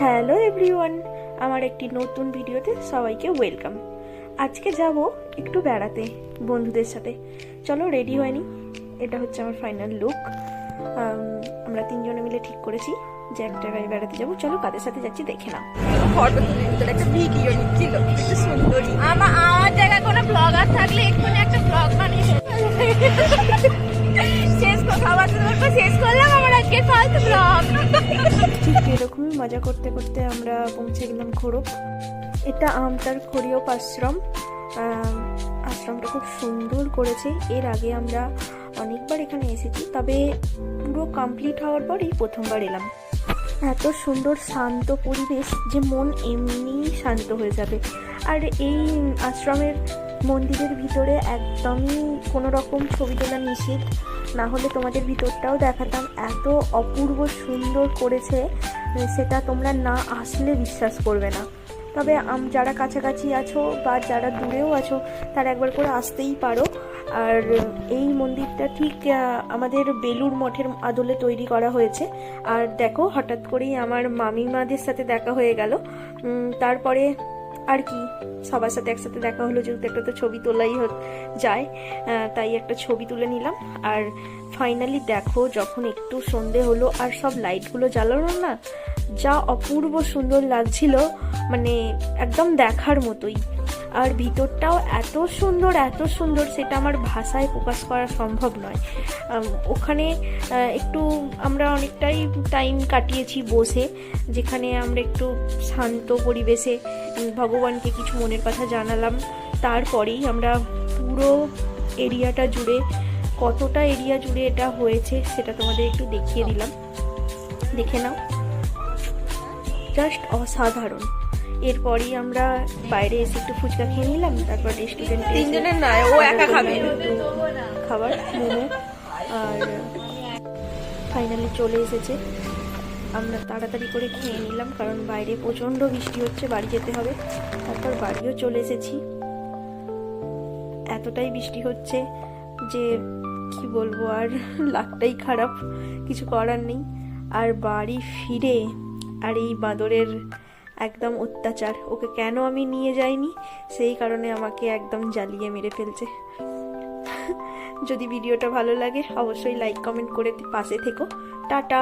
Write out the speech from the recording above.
Hello everyone, আমার একটি নতুন ভিডিওতে সবাইকে ওয়েলকাম। আজকে যাব একটু বেড়াতে বন্ধুদের সাথে। চলো রেডি হয়নি, এটা হচ্ছে আমার ফাইনাল লুক। আমরা তিনজনে মিলে ঠিক করেছি যে এক জায়গায় বেড়াতে যাবো। চলো কাদের সাথে যাচ্ছি দেখে নাও। ফটো তুলে নিতে একটা ভিডিও নিচ্ছিল, একটু সুন্দরী। আমার জায়গায় কোনো ব্লগার থাকলে এক্ষুনি একটা ব্লগ বানিয়ে শেষ শেষ করলাম আমার আজকে ফালতু ব্লগ। ঠিক এরকমই মজা করতে করতে আমরা পৌঁছে গেলাম ঘোরক। এটা আমতার খড়িয়প আশ্রম। আশ্রমটা খুব সুন্দর করেছে। এর আগে আমরা অনেকবার এখানে এসেছি, তবে পুরো কমপ্লিট হওয়ার পরেই প্রথমবার এলাম। এত সুন্দর শান্ত পরিবেশ যে মন এমনি শান্ত হয়ে যাবে। আর এই আশ্রমের মন্দিরের ভিতরে একদমই কোনো রকম ছবি তোলা নিষেধ, না হলে তোমাদের ভিতরটাও দেখাতাম। এত অপূর্ব সুন্দর করেছে, সেটা তোমরা না আসলে বিশ্বাস করবে না। তবে যারা কাছাকাছি আছো বা যারা দূরেও আছো তারা একবার করে আসতেই পারো। আর এই মন্দিরটা ঠিক আমাদের বেলুর মঠের আদলে তৈরি করা হয়েছে। আর দেখো, হঠাৎ করেই আমার মামিমাদের সাথে দেখা হয়ে গেল। তারপরে আর কি, সবার সাথে একসাথে দেখা হলো, যেহেতু একটা তো ছবি তোলাই যায়, তাই একটা ছবি তুলে নিলাম। আর ফাইনালি দেখো, যখন একটু সন্ধে হলো আর সব লাইটগুলো জ্বালানো না, যা অপূর্ব সুন্দর লাগছিল, মানে একদম দেখার মতোই। আর ভিতরটাও এত সুন্দর সেটা আমার ভাষায় প্রকাশ করা সম্ভব নয়। ওখানে একটু আমরা অনেকটাই টাইম কাটিয়েছি বসে, যেখানে আমরা একটু শান্ত পরিবেশে ভগবানকে কিছু মনের কথা জানালাম। তারপরেই আমরা পুরো এরিয়াটা জুড়ে, কতটা এরিয়া জুড়ে এটা হয়েছে সেটা তোমাদের একটু দেখিয়ে দিলাম, দেখে নাও। জাস্ট অসাধারণ। এরপরই আমরা বাইরে এসে একটু ফুচকা খেয়ে নিলাম। তারপর রেস্টুরেন্টে তিনজনের নয়, ও একা খাবে খাবার, মোমো। আর ফাইনালি চলে এসেছে। আমরা তাড়াতাড়ি করে খেয়ে নিলাম, কারণ বাইরে প্রচণ্ড বৃষ্টি হচ্ছে, বাড়ি যেতে হবে। তারপর বাড়িও চলে এসেছি। এতটাই বৃষ্টি হচ্ছে যে কি বলবো, আর লাগটাই খারাপ, কিছু করার নেই। আর বাড়ি ফিরে আর এই বাঁদরের একদম অত্যাচার, ওকে কেন আমি নিয়ে যাইনি সেই কারণে আমাকে একদম জ্বালিয়ে মেরে ফেলছে। যদি ভিডিওটা ভালো লাগে অবশ্যই লাইক কমেন্ট করে পাশে থেকো। টাটা।